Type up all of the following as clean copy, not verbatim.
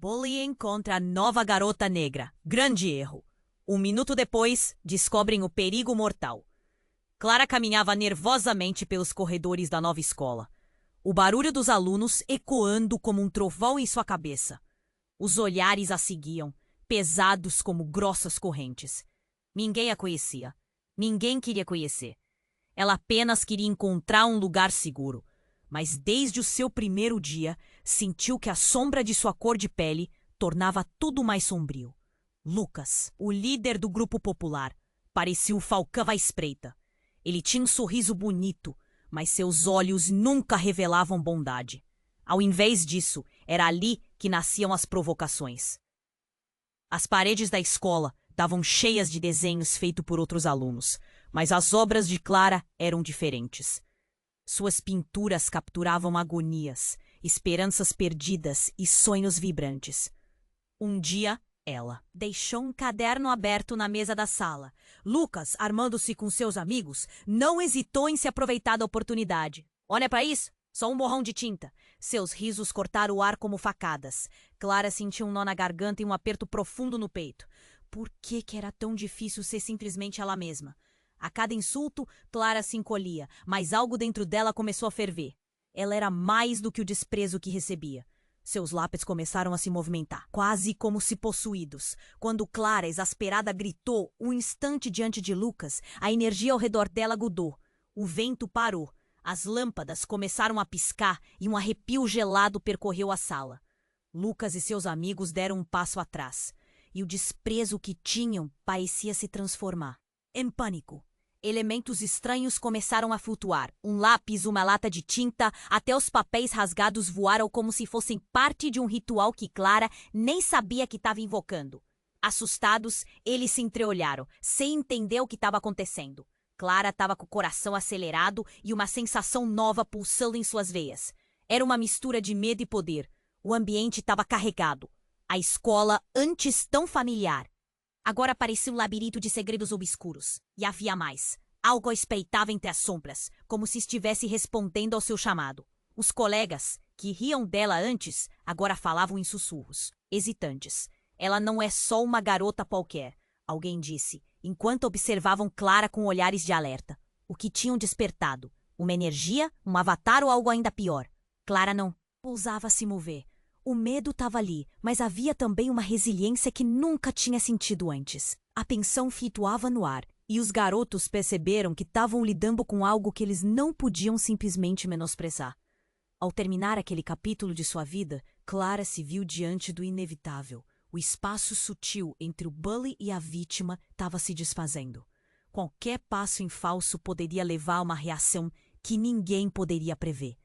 Bullying contra a nova garota negra. Grande erro. Um minuto depois, descobrem o perigo mortal. Clara caminhava nervosamente pelos corredores da nova escola. O barulho dos alunos ecoando como um trovão em sua cabeça. Os olhares a seguiam, pesados como grossas correntes. Ninguém a conhecia. Ninguém queria conhecer. Ela apenas queria encontrar um lugar seguro. Mas desde o seu primeiro dia, sentiu que a sombra de sua cor de pele tornava tudo mais sombrio. Lucas, o líder do grupo popular, parecia o Falcão à espreita. Ele tinha um sorriso bonito, mas seus olhos nunca revelavam bondade. Ao invés disso, era ali que nasciam as provocações. As paredes da escola estavam cheias de desenhos feitos por outros alunos, mas as obras de Clara eram diferentes. Suas pinturas capturavam agonias, esperanças perdidas e sonhos vibrantes. Um dia, ela deixou um caderno aberto na mesa da sala. Lucas, armando-se com seus amigos, não hesitou em se aproveitar da oportunidade. Olha para isso, só um borrão de tinta. Seus risos cortaram o ar como facadas. Clara sentiu um nó na garganta e um aperto profundo no peito. Por que era tão difícil ser simplesmente ela mesma? A cada insulto, Clara se encolhia, mas algo dentro dela começou a ferver. Ela era mais do que o desprezo que recebia. Seus lábios começaram a se movimentar, quase como se possuídos. Quando Clara, exasperada, gritou, um instante diante de Lucas, a energia ao redor dela grudou. O vento parou. As lâmpadas começaram a piscar e um arrepio gelado percorreu a sala. Lucas e seus amigos deram um passo atrás, e o desprezo que tinham parecia se transformar em pânico. Elementos estranhos começaram a flutuar. Um lápis, uma lata de tinta, até os papéis rasgados voaram como se fossem parte de um ritual que Clara nem sabia que estava invocando. Assustados, eles se entreolharam, sem entender o que estava acontecendo. Clara estava com o coração acelerado e uma sensação nova pulsando em suas veias. Era uma mistura de medo e poder. O ambiente estava carregado. A escola, antes tão familiar, agora parecia um labirinto de segredos obscuros. E havia mais. Algo a espreitava entre as sombras, como se estivesse respondendo ao seu chamado. Os colegas, que riam dela antes, agora falavam em sussurros, hesitantes. Ela não é só uma garota qualquer, alguém disse, enquanto observavam Clara com olhares de alerta. O que tinham despertado? Uma energia? Um avatar ou algo ainda pior? Clara não ousava se mover. O medo estava ali, mas havia também uma resiliência que nunca tinha sentido antes. A tensão flutuava no ar, e os garotos perceberam que estavam lidando com algo que eles não podiam simplesmente menosprezar. Ao terminar aquele capítulo de sua vida, Clara se viu diante do inevitável. O espaço sutil entre o bully e a vítima estava se desfazendo. Qualquer passo em falso poderia levar a uma reação que ninguém poderia prever.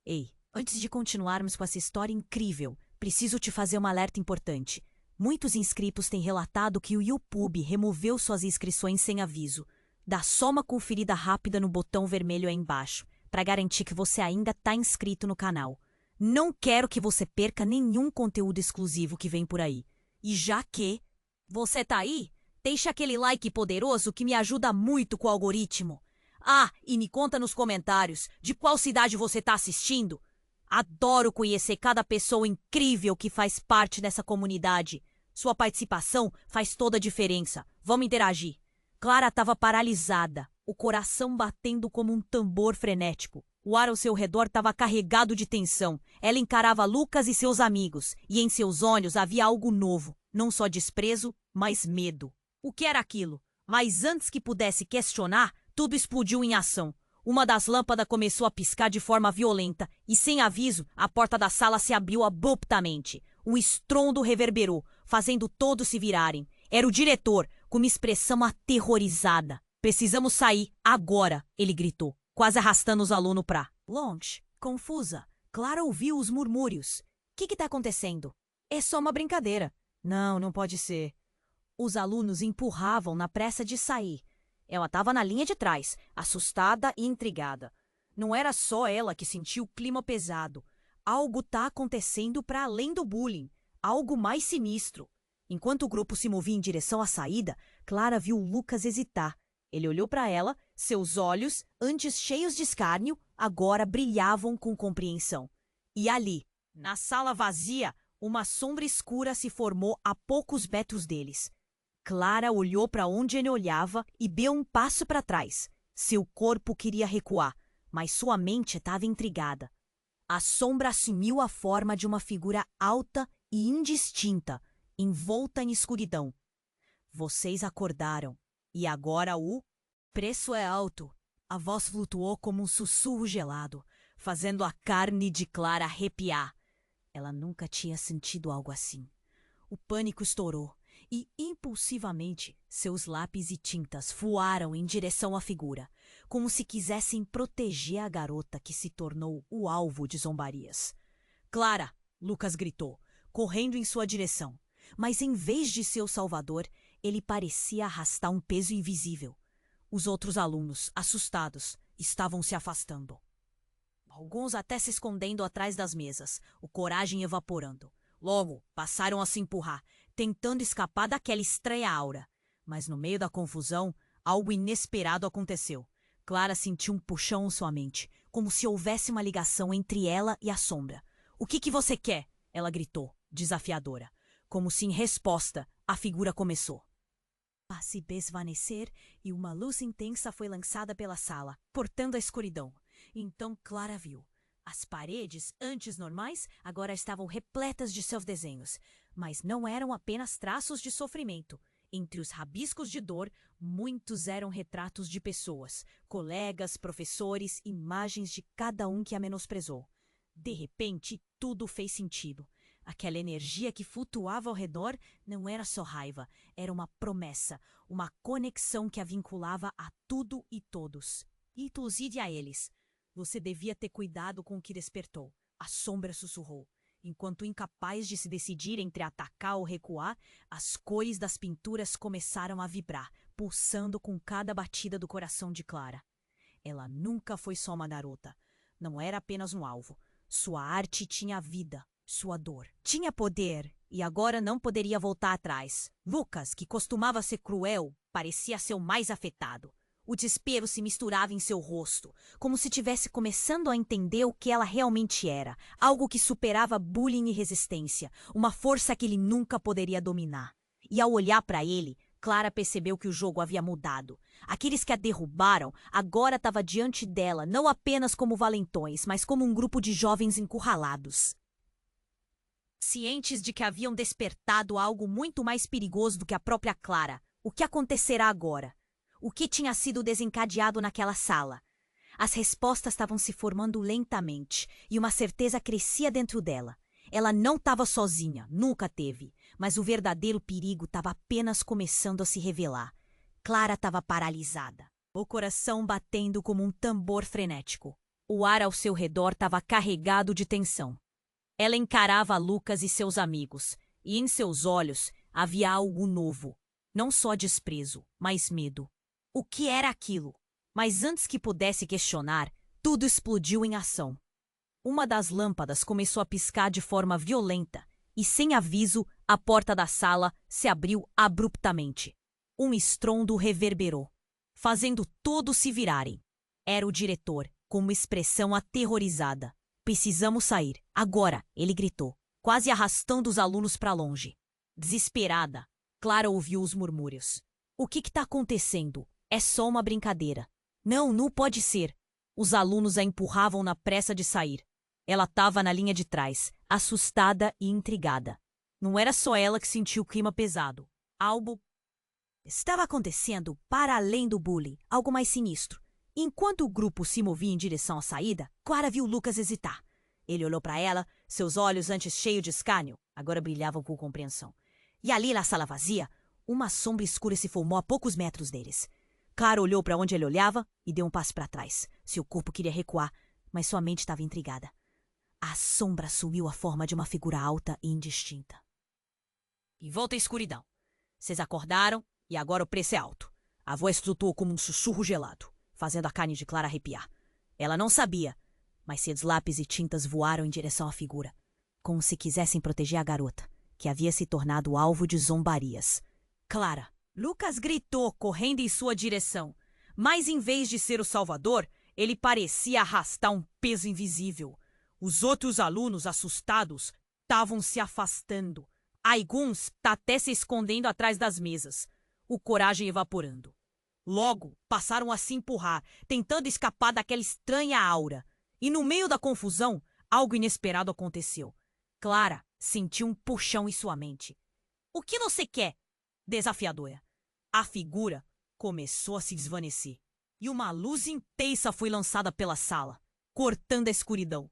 Ei, antes de continuarmos com essa história incrível, preciso te fazer um alerta importante. Muitos inscritos têm relatado que o YouTube removeu suas inscrições sem aviso. Dá só uma conferida rápida no botão vermelho aí embaixo, para garantir que você ainda está inscrito no canal. Não quero que você perca nenhum conteúdo exclusivo que vem por aí. E já que você tá aí, deixa aquele like poderoso que me ajuda muito com o algoritmo. Ah, e me conta nos comentários de qual cidade você tá assistindo. Adoro conhecer cada pessoa incrível que faz parte dessa comunidade. Sua participação faz toda a diferença. Vamos interagir. Clara estava paralisada, o coração batendo como um tambor frenético. O ar ao seu redor estava carregado de tensão. Ela encarava Lucas e seus amigos, e em seus olhos havia algo novo. Não só desprezo, mas medo. O que era aquilo? Mas antes que pudesse questionar, tudo explodiu em ação. Uma das lâmpadas começou a piscar de forma violenta e, sem aviso, a porta da sala se abriu abruptamente. Um estrondo reverberou, fazendo todos se virarem. Era o diretor, com uma expressão aterrorizada. "Precisamos sair, agora!" ele gritou, quase arrastando os alunos para longe. Confusa, Clara ouviu os murmúrios. O que está acontecendo? É só uma brincadeira. Não pode ser. Os alunos empurravam na pressa de sair. Ela estava na linha de trás, assustada e intrigada. Não era só ela que sentiu o clima pesado. Algo está acontecendo para além do bullying. Algo mais sinistro. Enquanto o grupo se movia em direção à saída, Clara viu Lucas hesitar. Ele olhou para ela, seus olhos, antes cheios de escárnio, agora brilhavam com compreensão. E ali, na sala vazia, Uma sombra escura se formou a poucos metros deles. Clara olhou para onde ele olhava e deu um passo para trás. Seu corpo queria recuar, mas sua mente estava intrigada. A sombra assumiu a forma de uma figura alta e indistinta, envolta em escuridão. Vocês acordaram, e agora o preço é alto. A voz flutuou como um sussurro gelado, fazendo a carne de Clara arrepiar. Ela nunca tinha sentido algo assim. O pânico estourou, e impulsivamente seus lápis e tintas voaram em direção à figura, como se quisessem proteger a garota que se tornou o alvo de zombarias. Clara! Lucas gritou, correndo em sua direção. Mas em vez de seu salvador, ele parecia arrastar um peso invisível. Os outros alunos, assustados, estavam se afastando. Alguns até se escondendo atrás das mesas, o coragem evaporando. Logo, passaram a se empurrar, tentando escapar daquela estranha aura. Mas no meio da confusão, algo inesperado aconteceu. Clara sentiu um puxão em sua mente, como se houvesse uma ligação entre ela e a sombra. "O que você quer?" ela gritou, desafiadora. Como se em resposta, a figura começou a se desvanecer e uma luz intensa foi lançada pela sala, cortando a escuridão. Então Clara viu. As paredes, antes normais, agora estavam repletas de seus desenhos, mas não eram apenas traços de sofrimento. Entre os rabiscos de dor, muitos eram retratos de pessoas, colegas, professores, imagens de cada um que a menosprezou. De repente, tudo fez sentido. Aquela energia que flutuava ao redor não era só raiva, era uma promessa, uma conexão que a vinculava a tudo e todos, inclusive a eles. "Você devia ter cuidado com o que despertou", a sombra sussurrou. Enquanto incapaz de se decidir entre atacar ou recuar, as cores das pinturas começaram a vibrar, pulsando com cada batida do coração de Clara. Ela nunca foi só uma garota. Não era apenas um alvo. Sua arte tinha vida. Sua dor tinha poder e agora não poderia voltar atrás. Lucas, que costumava ser cruel, parecia ser o mais afetado. O desespero se misturava em seu rosto, como se tivesse começando a entender o que ela realmente era, algo que superava bullying e resistência, uma força que ele nunca poderia dominar. E ao olhar para ele, Clara percebeu que o jogo havia mudado. Aqueles que a derrubaram agora estavam diante dela, não apenas como valentões, mas como um grupo de jovens encurralados. Cientes de que haviam despertado algo muito mais perigoso do que a própria Clara. O que acontecerá agora? O que tinha sido desencadeado naquela sala? As respostas estavam se formando lentamente e uma certeza crescia dentro dela. Ela não estava sozinha, nunca teve, mas o verdadeiro perigo estava apenas começando a se revelar. Clara estava paralisada, o coração batendo como um tambor frenético. O ar ao seu redor estava carregado de tensão. Ela encarava Lucas e seus amigos, e em seus olhos havia algo novo. Não só desprezo, mas medo. O que era aquilo? Mas antes que pudesse questionar, tudo explodiu em ação. Uma das lâmpadas começou a piscar de forma violenta, e sem aviso, a porta da sala se abriu abruptamente. Um estrondo reverberou, fazendo todos se virarem. Era o diretor, com uma expressão aterrorizada. "Precisamos sair, agora!" ele gritou, quase arrastando os alunos para longe. Desesperada, Clara ouviu os murmúrios. "O que está acontecendo? É só uma brincadeira." "Não, não pode ser." Os alunos a empurravam na pressa de sair. Ela estava na linha de trás, assustada e intrigada. Não era só ela que sentiu o clima pesado. Algo estava acontecendo para além do bullying, algo mais sinistro. Enquanto o grupo se movia em direção à saída, Clara viu Lucas hesitar. Ele olhou para ela, seus olhos antes cheios de escárnio, agora brilhavam com compreensão. E ali na sala vazia, uma sombra escura se formou a poucos metros deles. Clara olhou para onde ele olhava e deu um passo para trás. Seu corpo queria recuar, mas sua mente estava intrigada. A sombra assumiu a forma de uma figura alta e indistinta. "E volta à escuridão. Vocês acordaram e agora o preço é alto." A voz flutuou como um sussurro gelado, fazendo a carne de Clara arrepiar. Ela não sabia, mas seus lápis e tintas voaram em direção à figura, como se quisessem proteger a garota, que havia se tornado alvo de zombarias. "Clara!" Lucas gritou, correndo em sua direção. Mas em vez de ser o salvador, ele parecia arrastar um peso invisível. Os outros alunos, assustados, estavam se afastando. Alguns até se escondendo atrás das mesas, o coragem evaporando. Logo, passaram a se empurrar, tentando escapar daquela estranha aura. E no meio da confusão, algo inesperado aconteceu. Clara sentiu um puxão em sua mente. O que você quer? Desafiadora. A figura começou a se desvanecer. E uma luz intensa foi lançada pela sala, cortando a escuridão.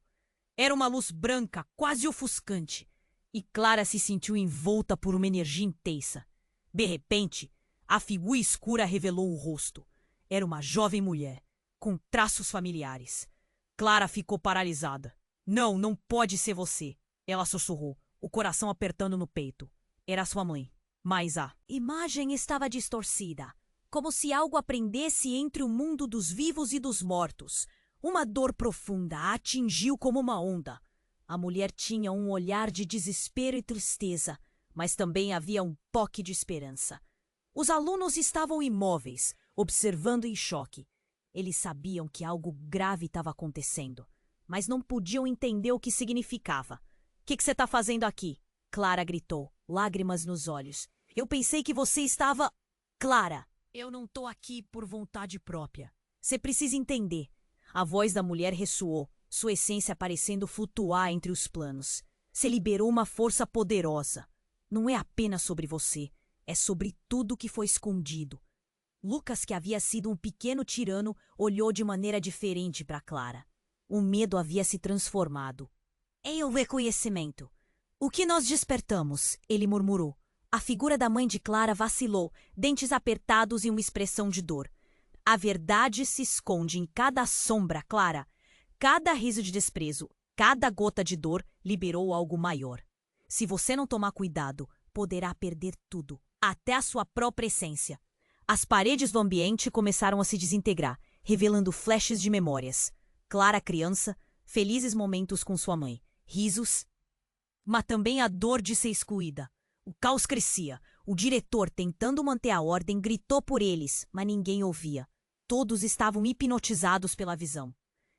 Era uma luz branca, quase ofuscante. E Clara se sentiu envolta por uma energia intensa. De repente, a figura escura revelou o rosto. Era uma jovem mulher, com traços familiares. Clara ficou paralisada. Não, não pode ser você, ela sussurrou, o coração apertando no peito. Era sua mãe, mas a imagem estava distorcida, como se algo aprendesse entre o mundo dos vivos e dos mortos. Uma dor profunda a atingiu como uma onda. A mulher tinha um olhar de desespero e tristeza, mas também havia um toque de esperança. Os alunos estavam imóveis, observando em choque. Eles sabiam que algo grave estava acontecendo, mas não podiam entender o que significava. O que você está fazendo aqui? Clara gritou, lágrimas nos olhos. Eu pensei que você estava... Clara, eu não estou aqui por vontade própria. Você precisa entender. A voz da mulher ressoou, sua essência parecendo flutuar entre os planos. Você liberou uma força poderosa. Não é apenas sobre você, é sobre tudo que foi escondido. Lucas, que havia sido um pequeno tirano, olhou de maneira diferente para Clara. O medo havia se transformado em um reconhecimento. O que nós despertamos? Ele murmurou. A figura da mãe de Clara vacilou, dentes apertados e uma expressão de dor. A verdade se esconde em cada sombra, Clara. Cada riso de desprezo, cada gota de dor liberou algo maior. Se você não tomar cuidado, poderá perder tudo, até a sua própria essência. As paredes do ambiente começaram a se desintegrar, revelando flashes de memórias. Clara criança, felizes momentos com sua mãe, risos, mas também a dor de ser excluída. O caos crescia. O diretor, tentando manter a ordem, gritou por eles, mas ninguém ouvia. Todos estavam hipnotizados pela visão.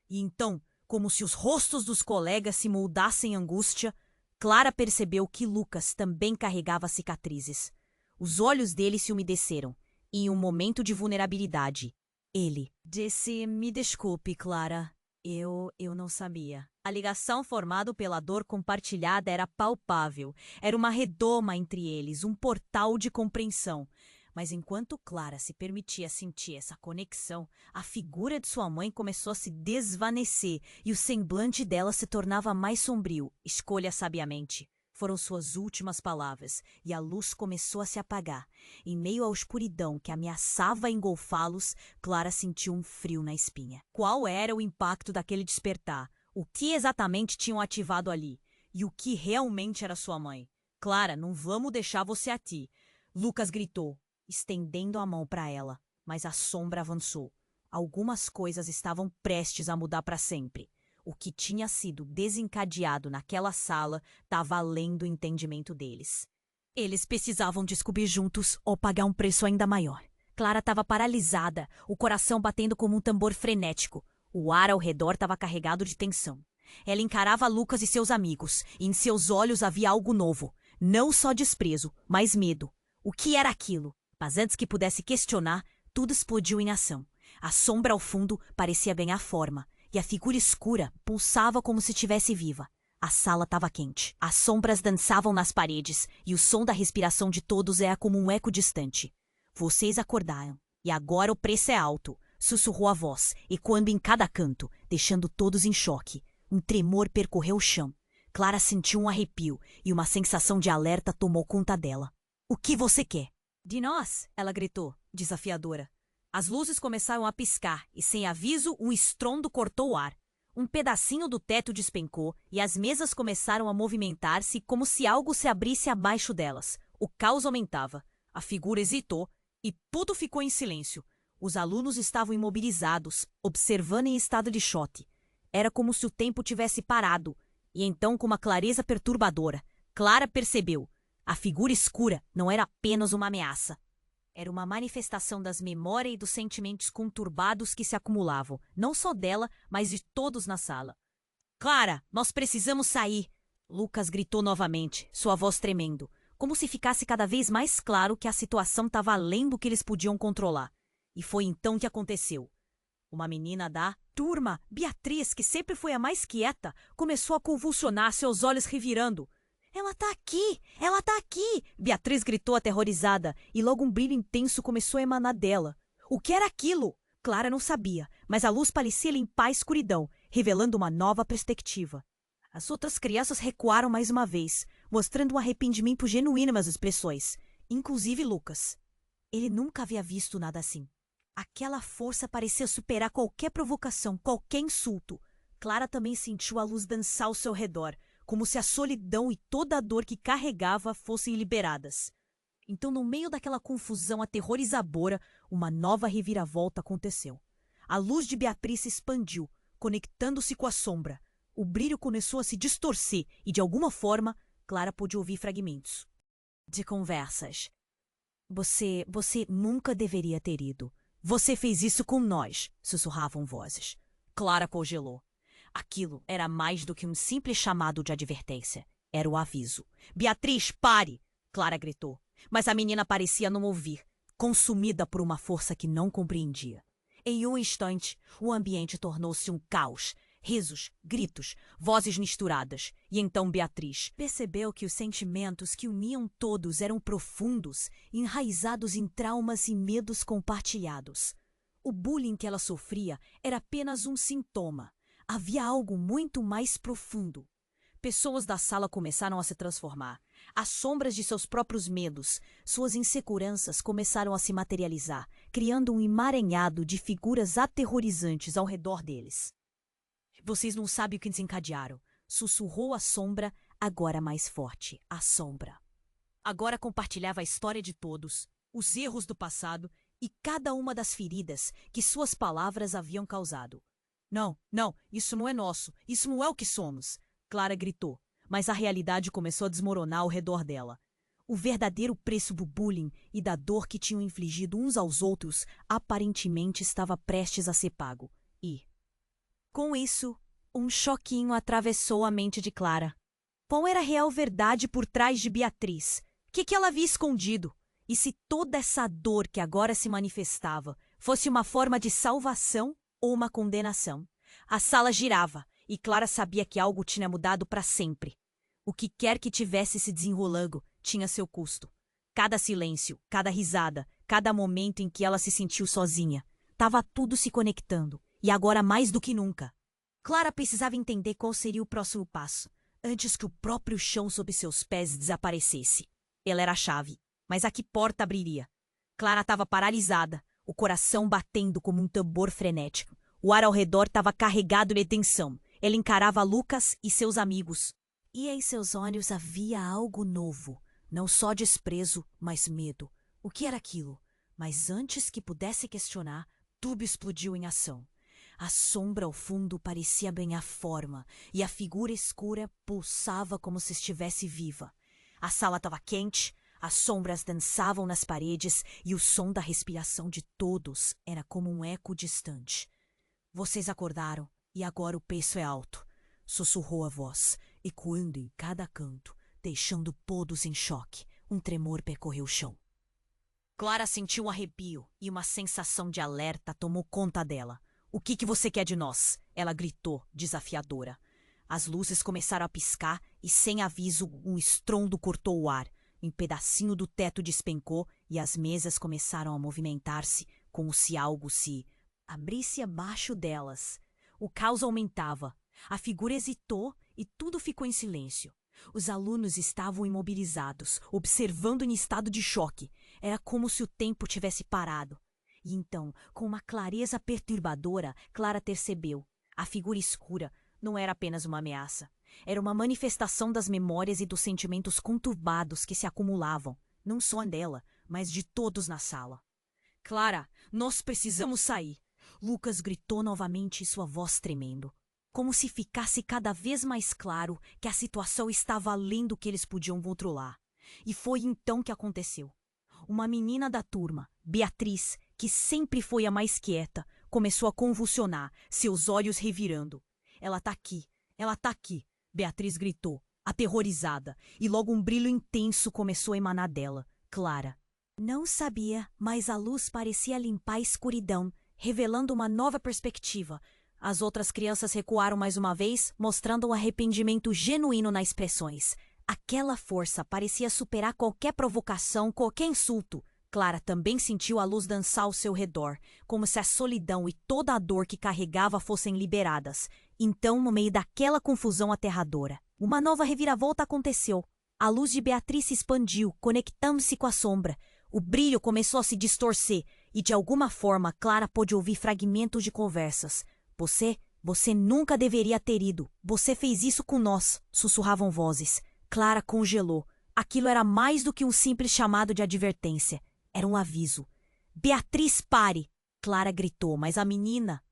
E então, como se os rostos dos colegas se moldassem em angústia, Clara percebeu que Lucas também carregava cicatrizes. Os olhos dele se umedeceram. E em um momento de vulnerabilidade, ele disse: "Me desculpe, Clara. Eu não sabia." A ligação formada pela dor compartilhada era palpável. Era uma redoma entre eles, um portal de compreensão. Mas enquanto Clara se permitia sentir essa conexão, a figura de sua mãe começou a se desvanecer e o semblante dela se tornava mais sombrio. "Escolha sabiamente." Foram suas últimas palavras, e a luz começou a se apagar. Em meio à escuridão que ameaçava engolfá-los, Clara sentiu um frio na espinha. Qual era o impacto daquele despertar? O que exatamente tinham ativado ali? E o que realmente era sua mãe? "Clara, não vamos deixar você aqui." Lucas gritou, estendendo a mão para ela, mas a sombra avançou. Algumas coisas estavam prestes a mudar para sempre. O que tinha sido desencadeado naquela sala estava além do entendimento deles. Eles precisavam descobrir juntos ou pagar um preço ainda maior. Clara estava paralisada, o coração batendo como um tambor frenético. O ar ao redor estava carregado de tensão. Ela encarava Lucas e seus amigos, e em seus olhos havia algo novo. Não só desprezo, mas medo. O que era aquilo? Mas antes que pudesse questionar, tudo explodiu em ação. A sombra ao fundo parecia ganhar forma. E a figura escura pulsava como se estivesse viva. A sala estava quente. As sombras dançavam nas paredes, e o som da respiração de todos era como um eco distante. "Vocês acordaram, e agora o preço é alto", sussurrou a voz, ecoando em cada canto, deixando todos em choque. Um tremor percorreu o chão. Clara sentiu um arrepio, e uma sensação de alerta tomou conta dela. "O que você quer?" "De nós", ela gritou, desafiadora. As luzes começaram a piscar e, sem aviso, um estrondo cortou o ar. Um pedacinho do teto despencou e as mesas começaram a movimentar-se como se algo se abrisse abaixo delas. O caos aumentava. A figura hesitou e tudo ficou em silêncio. Os alunos estavam imobilizados, observando em estado de choque. Era como se o tempo tivesse parado. E então, com uma clareza perturbadora, Clara percebeu. A figura escura não era apenas uma ameaça. Era uma manifestação das memórias e dos sentimentos conturbados que se acumulavam, não só dela, mas de todos na sala. "Clara, nós precisamos sair." Lucas gritou novamente, sua voz tremendo, como se ficasse cada vez mais claro que a situação estava além do que eles podiam controlar. E foi então que aconteceu. Uma menina da turma, Beatriz, que sempre foi a mais quieta, começou a convulsionar, seus olhos revirando. Ela tá aqui! Ela tá aqui! Beatriz gritou aterrorizada, e logo um brilho intenso começou a emanar dela. O que era aquilo? Clara não sabia, mas a luz parecia limpar a escuridão, revelando uma nova perspectiva. As outras crianças recuaram mais uma vez, mostrando um arrependimento genuíno nas expressões, inclusive Lucas. Ele nunca havia visto nada assim. Aquela força parecia superar qualquer provocação, qualquer insulto. Clara também sentiu a luz dançar ao seu redor, como se a solidão e toda a dor que carregava fossem liberadas. Então, no meio daquela confusão aterrorizadora, uma nova reviravolta aconteceu. A luz de Beatriz se expandiu, conectando-se com a sombra. O brilho começou a se distorcer e, de alguma forma, Clara pôde ouvir fragmentos de conversas. Você nunca deveria ter ido. Você fez isso com nós, sussurravam vozes. Clara congelou. Aquilo era mais do que um simples chamado de advertência. Era o aviso. Beatriz, pare! Clara gritou. Mas a menina parecia não ouvir, consumida por uma força que não compreendia. Em um instante, o ambiente tornou-se um caos. Risos, gritos, vozes misturadas. E então Beatriz percebeu que os sentimentos que uniam todos eram profundos, enraizados em traumas e medos compartilhados. O bullying que ela sofria era apenas um sintoma. Havia algo muito mais profundo. Pessoas da sala começaram a se transformar. As sombras de seus próprios medos, suas inseguranças começaram a se materializar, criando um emaranhado de figuras aterrorizantes ao redor deles. Vocês não sabem o que desencadearam, sussurrou a sombra, agora mais forte, a sombra. Agora compartilhava a história de todos, os erros do passado e cada uma das feridas que suas palavras haviam causado. Não, isso não é nosso, isso não é o que somos, Clara gritou, mas a realidade começou a desmoronar ao redor dela. O verdadeiro preço do bullying e da dor que tinham infligido uns aos outros aparentemente estava prestes a ser pago. E, com isso, um choquinho atravessou a mente de Clara. Qual era a real verdade por trás de Beatriz? O que ela havia escondido? E se toda essa dor que agora se manifestava fosse uma forma de salvação ou uma condenação? A sala girava, e Clara sabia que algo tinha mudado para sempre. O que quer que tivesse se desenrolando tinha seu custo. Cada silêncio, cada risada, cada momento em que ela se sentiu sozinha. Estava tudo se conectando, e agora mais do que nunca. Clara precisava entender qual seria o próximo passo, antes que o próprio chão sob seus pés desaparecesse. Ela era a chave, mas a que porta abriria? Clara estava paralisada, o coração batendo como um tambor frenético. O ar ao redor estava carregado de tensão. Ela encarava Lucas e seus amigos. E em seus olhos havia algo novo. Não só desprezo, mas medo. O que era aquilo? Mas antes que pudesse questionar, tudo explodiu em ação. A sombra ao fundo parecia ganhar forma, e a figura escura pulsava como se estivesse viva. A sala estava quente, as sombras dançavam nas paredes, e o som da respiração de todos era como um eco distante. Vocês acordaram, e agora o preço é alto, sussurrou a voz, ecoando em cada canto, deixando todos em choque. Um tremor percorreu o chão. Clara sentiu um arrepio, e uma sensação de alerta tomou conta dela. O que você quer de nós? Ela gritou, desafiadora. As luzes começaram a piscar, e sem aviso, um estrondo cortou o ar. Um pedacinho do teto despencou, e as mesas começaram a movimentar-se, como se algo se abrisse abaixo delas. O caos aumentava. A figura hesitou e tudo ficou em silêncio. Os alunos estavam imobilizados, observando em estado de choque. Era como se o tempo tivesse parado. E então, com uma clareza perturbadora, Clara percebeu. A figura escura não era apenas uma ameaça. Era uma manifestação das memórias e dos sentimentos conturbados que se acumulavam, não só dela, mas de todos na sala. Clara, nós precisamos sair. Lucas gritou novamente, sua voz tremendo, como se ficasse cada vez mais claro que a situação estava além do que eles podiam controlar. E foi então que aconteceu. Uma menina da turma, Beatriz, que sempre foi a mais quieta, começou a convulsionar, seus olhos revirando. Ela tá aqui, Beatriz gritou, aterrorizada, e logo um brilho intenso começou a emanar dela. Clara Não sabia, mas a luz parecia limpar a escuridão, revelando uma nova perspectiva. As outras crianças recuaram mais uma vez, mostrando um arrependimento genuíno nas expressões. Aquela força parecia superar qualquer provocação, qualquer insulto. Clara também sentiu a luz dançar ao seu redor, como se a solidão e toda a dor que carregava fossem liberadas. Então, no meio daquela confusão aterradora, uma nova reviravolta aconteceu. A luz de Beatriz se expandiu, conectando-se com a sombra. O brilho começou a se distorcer e, de alguma forma, Clara pôde ouvir fragmentos de conversas. Você nunca deveria ter ido. Você fez isso com nós, sussurravam vozes. Clara congelou. Aquilo era mais do que um simples chamado de advertência. Era um aviso. Beatriz, pare! Clara gritou, mas a menina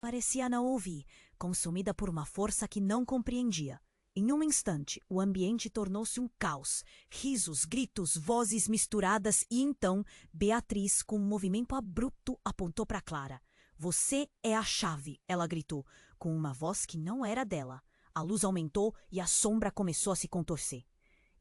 parecia não ouvir, consumida por uma força que não compreendia. Em um instante, o ambiente tornou-se um caos. Risos, gritos, vozes misturadas e então, Beatriz, com um movimento abrupto, apontou para Clara. Você é a chave, ela gritou, com uma voz que não era dela. A luz aumentou e a sombra começou a se contorcer.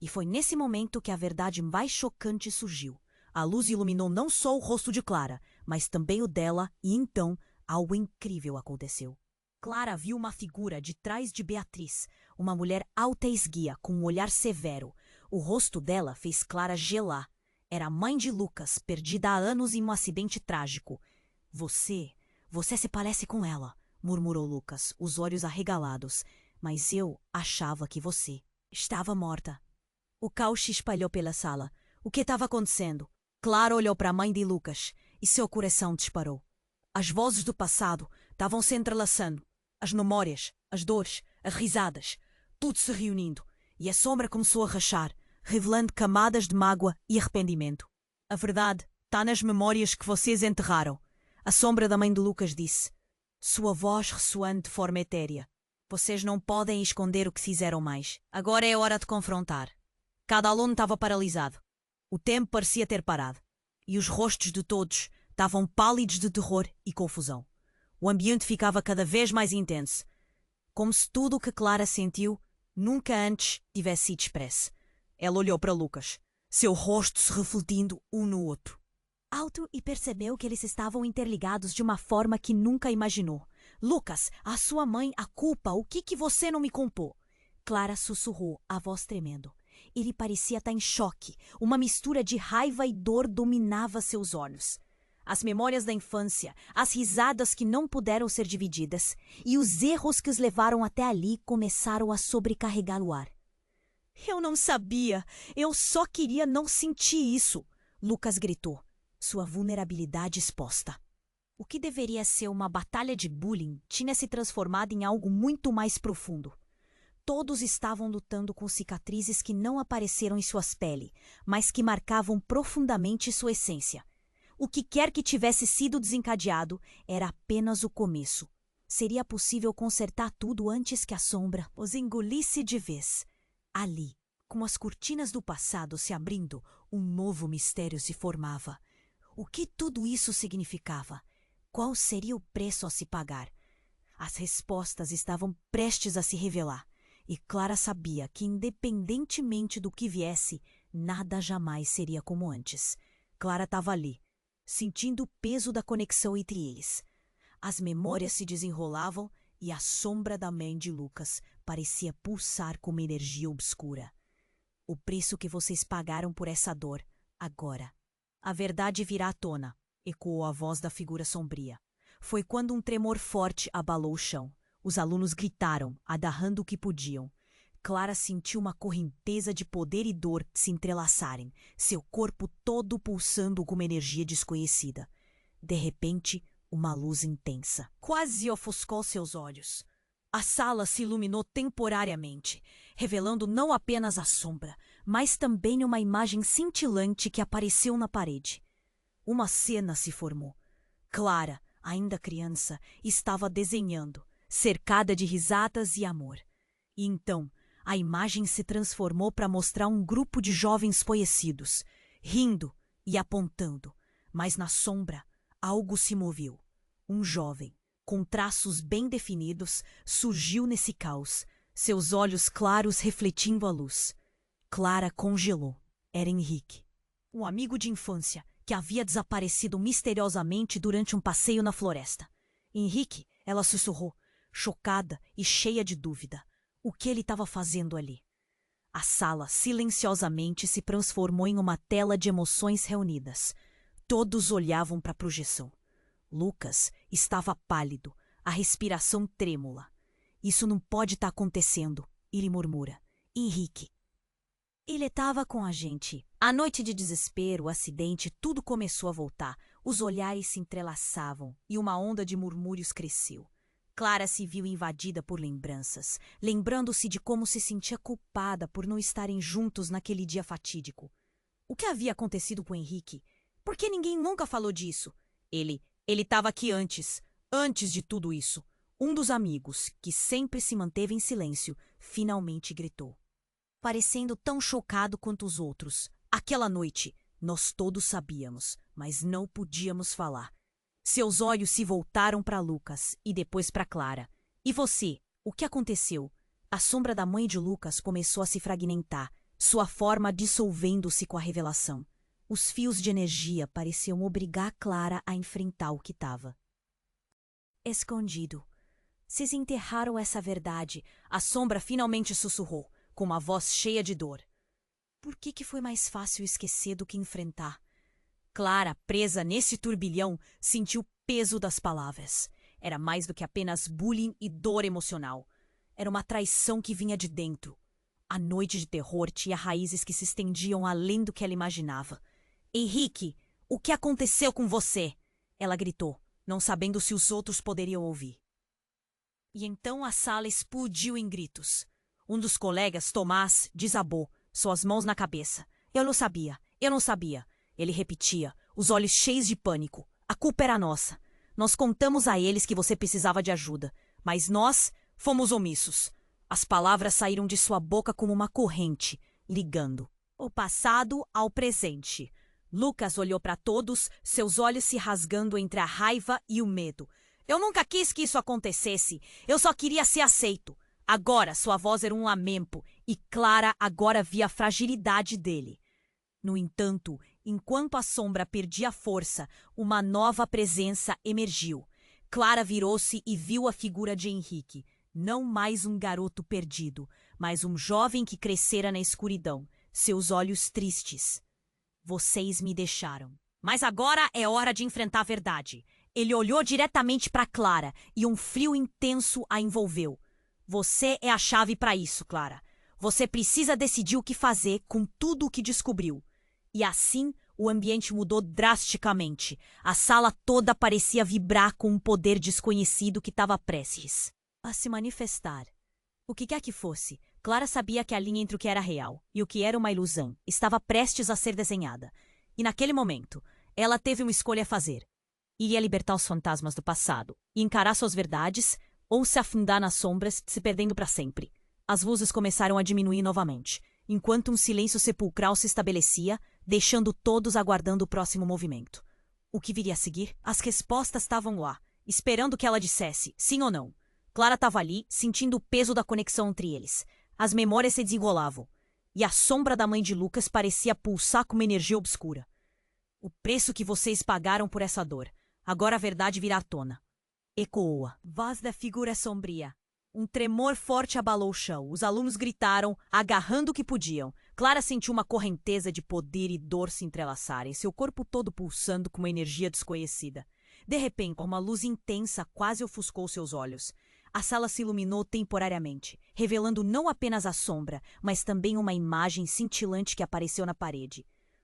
E foi nesse momento que a verdade mais chocante surgiu. A luz iluminou não só o rosto de Clara, mas também o dela, e então algo incrível aconteceu. Clara viu uma figura de trás de Beatriz, uma mulher alta e esguia, com um olhar severo. O rosto dela fez Clara gelar. Era a mãe de Lucas, perdida há anos em um acidente trágico. Você se parece com ela, murmurou Lucas, os olhos arregalados. Mas eu achava que você estava morta. O caos se espalhou pela sala. O que estava acontecendo? Clara olhou para a mãe de Lucas e seu coração disparou. As vozes do passado estavam se entrelaçando. As memórias, as dores, as risadas, tudo se reunindo. E a sombra começou a rachar, revelando camadas de mágoa e arrependimento. A verdade está nas memórias que vocês enterraram. A sombra da mãe de Lucas disse, sua voz ressoando de forma etérea. Vocês não podem esconder o que fizeram mais. Agora é hora de confrontar. Cada aluno estava paralisado. O tempo parecia ter parado. E os rostos de todos estavam pálidos de terror e confusão. O ambiente ficava cada vez mais intenso. Como se tudo o que Clara sentiu nunca antes tivesse sido expresso. Ela olhou para Lucas, seu rosto se refletindo um no outro. Alto e percebeu que eles estavam interligados de uma forma que nunca imaginou. Lucas, a sua mãe, a culpa, o que você não me contou? Clara sussurrou, a voz tremendo. Ele parecia estar em choque. Uma mistura de raiva e dor dominava seus olhos. As memórias da infância, as risadas que não puderam ser divididas e os erros que os levaram até ali começaram a sobrecarregar o ar. Eu não sabia. Eu só queria não sentir isso, Lucas gritou, sua vulnerabilidade exposta. O que deveria ser uma batalha de bullying tinha se transformado em algo muito mais profundo. Todos estavam lutando com cicatrizes que não apareceram em suas peles, mas que marcavam profundamente sua essência. O que quer que tivesse sido desencadeado era apenas o começo. Seria possível consertar tudo antes que a sombra os engolisse de vez. Ali, com as cortinas do passado se abrindo, um novo mistério se formava. O que tudo isso significava? Qual seria o preço a se pagar? As respostas estavam prestes a se revelar. E Clara sabia que, independentemente do que viesse, nada jamais seria como antes. Clara estava ali, sentindo o peso da conexão entre eles. As memórias se desenrolavam e a sombra da mãe de Lucas parecia pulsar com uma energia obscura. O preço que vocês pagaram por essa dor, agora. A verdade virá à tona, ecoou a voz da figura sombria. Foi quando um tremor forte abalou o chão. Os alunos gritaram, agarrando o que podiam. Clara sentiu uma correnteza de poder e dor se entrelaçarem, seu corpo todo pulsando com uma energia desconhecida. De repente, uma luz intensa quase ofuscou seus olhos. A sala se iluminou temporariamente, revelando não apenas a sombra, mas também uma imagem cintilante que apareceu na parede. Uma cena se formou. Clara, ainda criança, estava desenhando, cercada de risadas e amor. E então, a imagem se transformou para mostrar um grupo de jovens conhecidos, rindo e apontando. Mas na sombra, algo se moveu. Um jovem, com traços bem definidos, surgiu nesse caos. seus olhos claros refletindo a luz. Clara congelou. Era Henrique, um amigo de infância que havia desaparecido misteriosamente durante um passeio na floresta. Henrique, ela sussurrou, chocada e cheia de dúvida. O que ele estava fazendo ali? A sala silenciosamente se transformou em uma tela de emoções reunidas. Todos olhavam para a projeção. Lucas estava pálido, a respiração trêmula. Isso não pode estar acontecendo, ele murmura. Henrique. Ele estava com a gente. A noite de desespero, o acidente, tudo começou a voltar. Os olhares se entrelaçavam e uma onda de murmúrios cresceu. Clara se viu invadida por lembranças, lembrando-se de como se sentia culpada por não estarem juntos naquele dia fatídico. O que havia acontecido com Henrique? Por que ninguém nunca falou disso? Ele estava aqui antes de tudo isso. Um dos amigos, que sempre se manteve em silêncio, finalmente gritou. Parecendo tão chocado quanto os outros. Aquela noite, nós todos sabíamos, mas não podíamos falar. Seus olhos se voltaram para Lucas e depois para Clara. E você? O que aconteceu? A sombra da mãe de Lucas começou a se fragmentar, sua forma dissolvendo-se com a revelação. Os fios de energia pareciam obrigar Clara a enfrentar o que estava escondido. Vocês enterraram essa verdade, a sombra finalmente sussurrou, com uma voz cheia de dor. Por que foi mais fácil esquecer do que enfrentar? Clara, presa nesse turbilhão, sentiu o peso das palavras. Era mais do que apenas bullying e dor emocional. Era uma traição que vinha de dentro. A noite de terror tinha raízes que se estendiam além do que ela imaginava. Henrique, o que aconteceu com você? Ela gritou, não sabendo se os outros poderiam ouvir. E então a sala explodiu em gritos. Um dos colegas, Tomás, desabou, suas mãos na cabeça. Eu não sabia. Ele repetia, os olhos cheios de pânico. A culpa era nossa. Nós contamos a eles que você precisava de ajuda, mas nós fomos omissos. As palavras saíram de sua boca como uma corrente, ligando o passado ao presente. Lucas olhou para todos, seus olhos se rasgando entre a raiva e o medo. Eu nunca quis que isso acontecesse. Eu só queria ser aceito. Agora sua voz era um lamento, e Clara agora via a fragilidade dele. No entanto, enquanto a sombra perdia força, uma nova presença emergiu. Clara virou-se e viu a figura de Henrique. Não mais um garoto perdido, mas um jovem que crescera na escuridão, seus olhos tristes. Vocês me deixaram. Mas agora é hora de enfrentar a verdade. Ele olhou diretamente para Clara e um frio intenso a envolveu. Você é a chave para isso, Clara. Você precisa decidir o que fazer com tudo o que descobriu. E assim, o ambiente mudou drasticamente. A sala toda parecia vibrar com um poder desconhecido que estava prestes a se manifestar. O que quer que fosse, Clara sabia que a linha entre o que era real e o que era uma ilusão estava prestes a ser desenhada. E naquele momento, ela teve uma escolha a fazer. Iria libertar os fantasmas do passado e encarar suas verdades, ou se afundar nas sombras, se perdendo para sempre. As luzes começaram a diminuir novamente, enquanto um silêncio sepulcral se estabelecia, deixando todos aguardando o próximo movimento. O que viria a seguir? As respostas estavam lá, esperando que ela dissesse sim ou não. Clara estava ali, sentindo o peso da conexão entre eles. As memórias se desenrolavam, e a sombra da mãe de Lucas parecia pulsar com uma energia obscura. O preço que vocês pagaram por essa dor. Agora a verdade virá à tona. Ecoou-a. Voz da figura sombria. Um tremor forte abalou o chão. Os alunos gritaram, agarrando o que podiam. Clara sentiu uma correnteza de poder e dor se entrelaçarem, seu corpo todo pulsando com uma energia desconhecida. De repente, uma luz intensa quase ofuscou seus olhos. A sala se iluminou temporariamente, revelando não apenas a sombra, mas também uma imagem cintilante que apareceu na parede.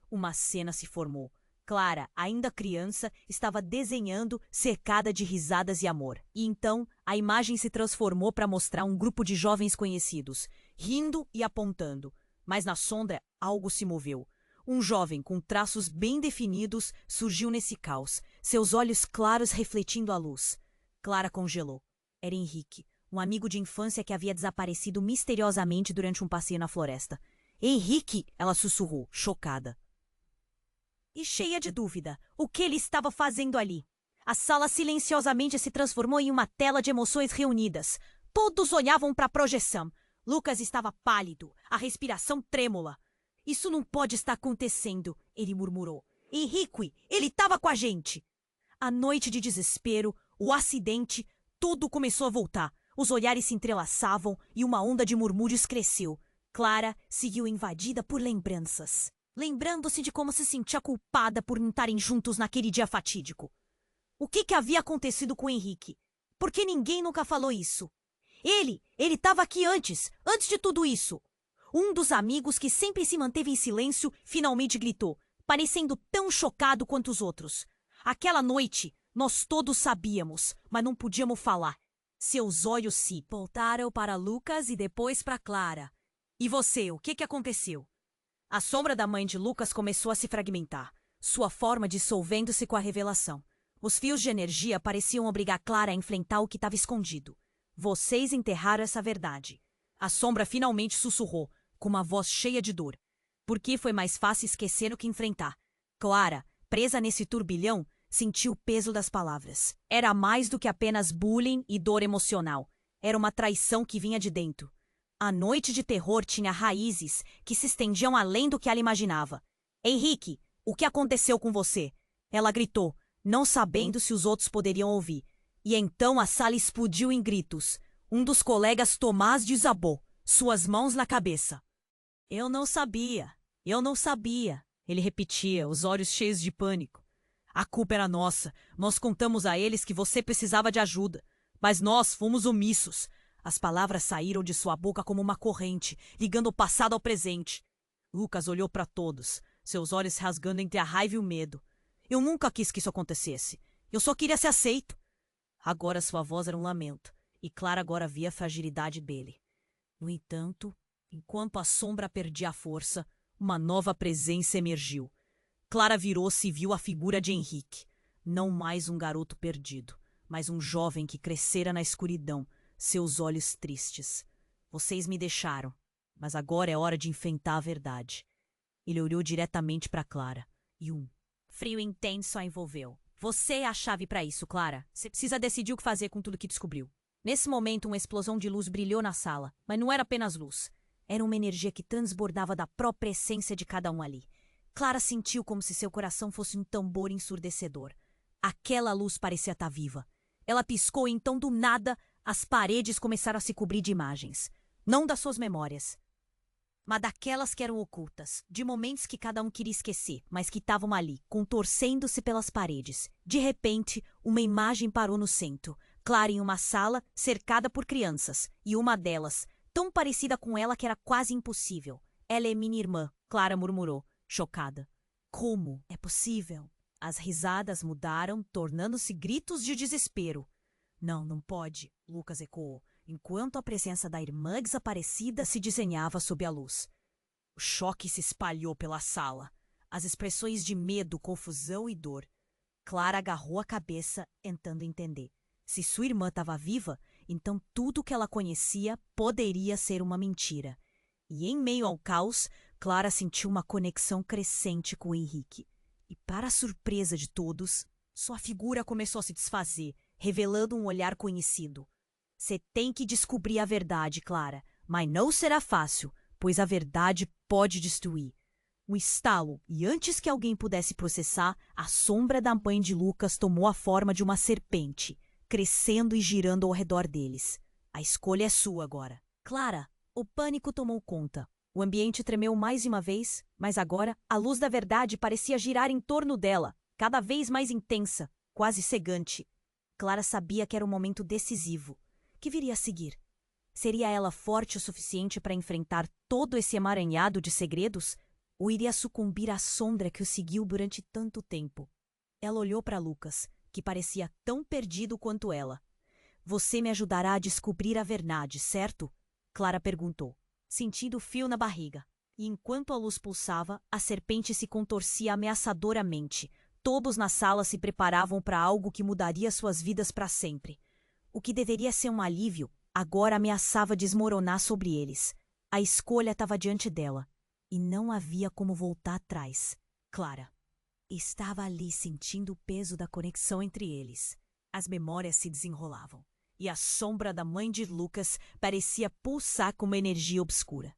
Uma cena se formou. Clara, ainda criança, estava desenhando, cercada de risadas e amor. E então, a imagem se transformou para mostrar um grupo de jovens conhecidos, rindo e apontando. Mas na sombra, algo se moveu. Um jovem com traços bem definidos surgiu nesse caos, seus olhos claros refletindo a luz. Clara congelou. Era Henrique, um amigo de infância que havia desaparecido misteriosamente durante um passeio na floresta. Henrique! Ela sussurrou, chocada. E cheia de dúvida, o que ele estava fazendo ali? A sala silenciosamente se transformou em uma tela de emoções reunidas. Todos olhavam para a projeção. Lucas estava pálido, a respiração trêmula. Isso não pode estar acontecendo, ele murmurou. Henrique, ele estava com a gente. A noite de desespero, o acidente, tudo começou a voltar. Os olhares se entrelaçavam e uma onda de murmúrios cresceu. Clara seguiu invadida por lembranças, lembrando-se de como se sentia culpada por não estarem juntos naquele dia fatídico. O que havia acontecido com Henrique? Por que ninguém nunca falou isso? Ele estava aqui antes de tudo isso. Um dos amigos que sempre se manteve em silêncio finalmente gritou, parecendo tão chocado quanto os outros. Aquela noite, nós todos sabíamos, mas não podíamos falar. Seus olhos se voltaram para Lucas e depois para Clara. E você, o que aconteceu? A sombra da mãe de Lucas começou a se fragmentar, sua forma dissolvendo-se com a revelação. Os fios de energia pareciam obrigar Clara a enfrentar o que estava escondido. Vocês enterraram essa verdade. A sombra finalmente sussurrou, com uma voz cheia de dor. Porque foi mais fácil esquecer do que enfrentar. Clara, presa nesse turbilhão, sentiu o peso das palavras. Era mais do que apenas bullying e dor emocional. Era uma traição que vinha de dentro. A noite de terror tinha raízes que se estendiam além do que ela imaginava. Henrique, o que aconteceu com você? Ela gritou, não sabendo se os outros poderiam ouvir. E então a sala explodiu em gritos. Um dos colegas Tomás desabou, suas mãos na cabeça. Eu não sabia, ele repetia, os olhos cheios de pânico. A culpa era nossa. Nós contamos a eles que você precisava de ajuda. Mas nós fomos omissos. As palavras saíram de sua boca como uma corrente, ligando o passado ao presente. Lucas olhou para todos, seus olhos rasgando entre a raiva e o medo. Eu nunca quis que isso acontecesse. Eu só queria ser aceito. Agora sua voz era um lamento, e Clara agora via a fragilidade dele. No entanto, enquanto a sombra perdia a força, uma nova presença emergiu. Clara virou-se e viu a figura de Henrique. Não mais um garoto perdido, mas um jovem que crescera na escuridão, seus olhos tristes. Vocês me deixaram, mas agora é hora de enfrentar a verdade. Ele olhou diretamente para Clara, e um frio intenso a envolveu. Você é a chave para isso, Clara. Você precisa decidir o que fazer com tudo que descobriu. Nesse momento, uma explosão de luz brilhou na sala, mas não era apenas luz. Era uma energia que transbordava da própria essência de cada um ali. Clara sentiu como se seu coração fosse um tambor ensurdecedor. Aquela luz parecia estar viva. Ela piscou e então, do nada, as paredes começaram a se cobrir de imagens. Não das suas memórias, mas daquelas que eram ocultas, de momentos que cada um queria esquecer, mas que estavam ali, contorcendo-se pelas paredes. De repente, uma imagem parou no centro. Clara em uma sala, cercada por crianças, e uma delas, tão parecida com ela que era quase impossível. Ela é minha irmã, Clara murmurou, chocada. Como é possível? As risadas mudaram, tornando-se gritos de desespero. Não pode, Lucas ecoou, enquanto a presença da irmã desaparecida se desenhava sob a luz. O choque se espalhou pela sala. As expressões de medo, confusão e dor. Clara agarrou a cabeça, tentando entender. Se sua irmã estava viva, então tudo que ela conhecia poderia ser uma mentira. E em meio ao caos, Clara sentiu uma conexão crescente com Henrique. E para a surpresa de todos, sua figura começou a se desfazer, revelando um olhar conhecido. Você tem que descobrir a verdade, Clara, mas não será fácil, pois a verdade pode destruir. Um estalo, e antes que alguém pudesse processar, a sombra da mãe de Lucas tomou a forma de uma serpente, crescendo e girando ao redor deles. A escolha é sua agora. Clara, o pânico tomou conta. O ambiente tremeu mais uma vez, mas agora a luz da verdade parecia girar em torno dela, cada vez mais intensa, quase cegante. Clara sabia que era um momento decisivo. Que viria a seguir? Seria ela forte o suficiente para enfrentar todo esse emaranhado de segredos? Ou iria sucumbir à sombra que o seguiu durante tanto tempo? Ela olhou para Lucas, que parecia tão perdido quanto ela. Você me ajudará a descobrir a verdade, certo? Clara perguntou, sentindo o fio na barriga. E enquanto a luz pulsava, a serpente se contorcia ameaçadoramente. Todos na sala se preparavam para algo que mudaria suas vidas para sempre. O que deveria ser um alívio, agora ameaçava desmoronar sobre eles. A escolha estava diante dela, e não havia como voltar atrás. Clara estava ali sentindo o peso da conexão entre eles. As memórias se desenrolavam. e a sombra da mãe de Lucas parecia pulsar com uma energia obscura.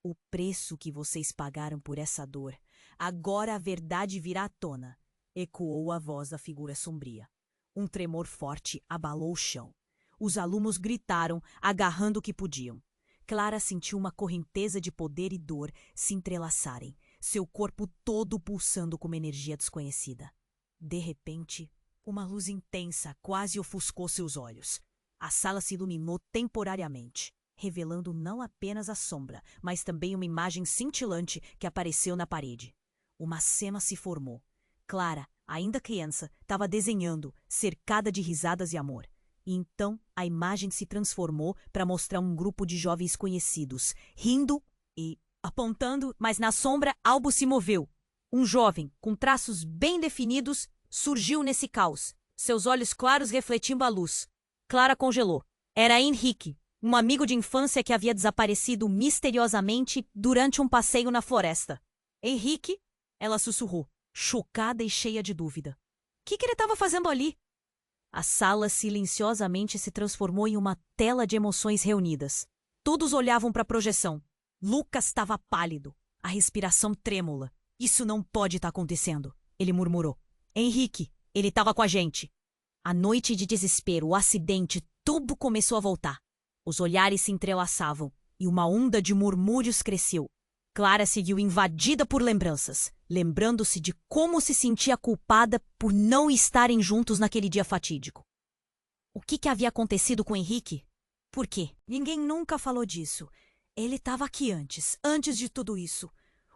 O preço que vocês pagaram por essa dor, agora a verdade virá à tona, ecoou a voz da figura sombria. Um tremor forte abalou o chão. Os alunos gritaram, agarrando o que podiam. Clara sentiu uma correnteza de poder e dor se entrelaçarem, seu corpo todo pulsando com uma energia desconhecida. De repente, uma luz intensa quase ofuscou seus olhos. A sala se iluminou temporariamente, revelando não apenas a sombra, mas também uma imagem cintilante que apareceu na parede. Uma cena se formou. Clara, ainda criança, estava desenhando, cercada de risadas e amor. E então a imagem se transformou para mostrar um grupo de jovens conhecidos, rindo e apontando, mas na sombra algo se moveu. Um jovem, com traços bem definidos, surgiu nesse caos, seus olhos claros refletindo a luz. Clara congelou. Era Henrique, um amigo de infância que havia desaparecido misteriosamente durante um passeio na floresta. Henrique? Ela sussurrou, chocada e cheia de dúvida. O que ele estava fazendo ali? A sala silenciosamente se transformou em uma tela de emoções reunidas. Todos olhavam para a projeção. Lucas estava pálido, a respiração trêmula. Isso não pode estar acontecendo, ele murmurou. Henrique, ele estava com a gente. A noite de desespero, o acidente, tudo começou a voltar. Os olhares se entrelaçavam e uma onda de murmúrios cresceu. Clara seguiu invadida por lembranças, lembrando-se de como se sentia culpada por não estarem juntos naquele dia fatídico. O que havia acontecido com Henrique? Por quê? Ninguém nunca falou disso. Ele estava aqui antes de tudo isso.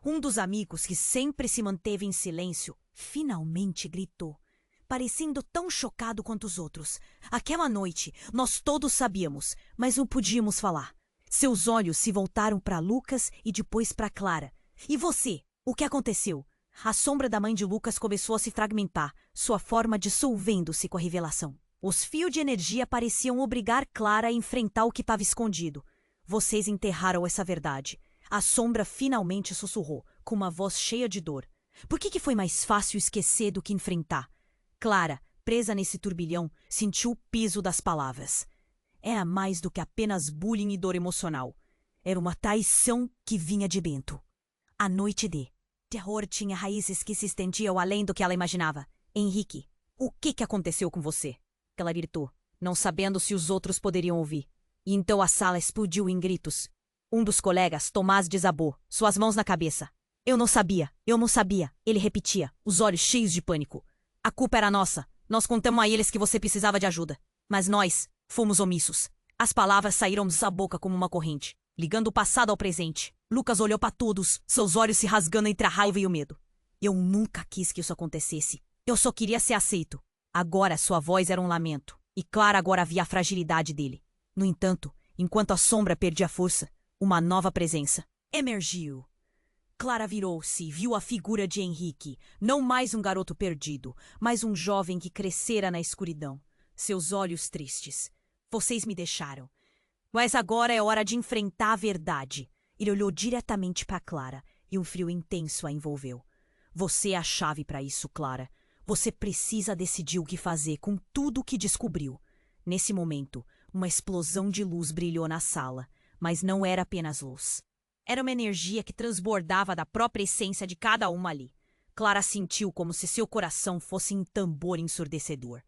Um dos amigos que sempre se manteve em silêncio, finalmente gritou, parecendo tão chocado quanto os outros. Aquela noite, nós todos sabíamos, mas não podíamos falar. Seus olhos se voltaram para Lucas e depois para Clara. E você? O que aconteceu? A sombra da mãe de Lucas começou a se fragmentar, sua forma dissolvendo-se com a revelação. Os fios de energia pareciam obrigar Clara a enfrentar o que estava escondido. Vocês enterraram essa verdade. A sombra finalmente sussurrou, com uma voz cheia de dor. Por que foi mais fácil esquecer do que enfrentar? Clara, presa nesse turbilhão, sentiu o peso das palavras. Era mais do que apenas bullying e dor emocional. Era uma traição que vinha de dentro. A noite de terror tinha raízes que se estendiam além do que ela imaginava. Henrique, o que aconteceu com você? Ela gritou, não sabendo se os outros poderiam ouvir. E então a sala explodiu em gritos. Um dos colegas, Tomás, desabou, suas mãos na cabeça. Eu não sabia, ele repetia, os olhos cheios de pânico. A culpa era nossa. Nós contamos a eles que você precisava de ajuda. Mas nós fomos omissos. As palavras saíram de sua boca como uma corrente, ligando o passado ao presente. Lucas olhou para todos, seus olhos se rasgando entre a raiva e o medo. Eu nunca quis que isso acontecesse. Eu só queria ser aceito. Agora sua voz era um lamento, e Clara agora via a fragilidade dele. No entanto, enquanto a sombra perdia força, uma nova presença emergiu. Clara virou-se e viu a figura de Henrique, não mais um garoto perdido, mas um jovem que crescera na escuridão. Seus olhos tristes. Vocês me deixaram. Mas agora é hora de enfrentar a verdade. Ele olhou diretamente para Clara e um frio intenso a envolveu. Você é a chave para isso, Clara. Você precisa decidir o que fazer com tudo o que descobriu. Nesse momento, uma explosão de luz brilhou na sala, mas não era apenas luz. Era uma energia que transbordava da própria essência de cada uma ali. Clara sentiu como se seu coração fosse um tambor ensurdecedor.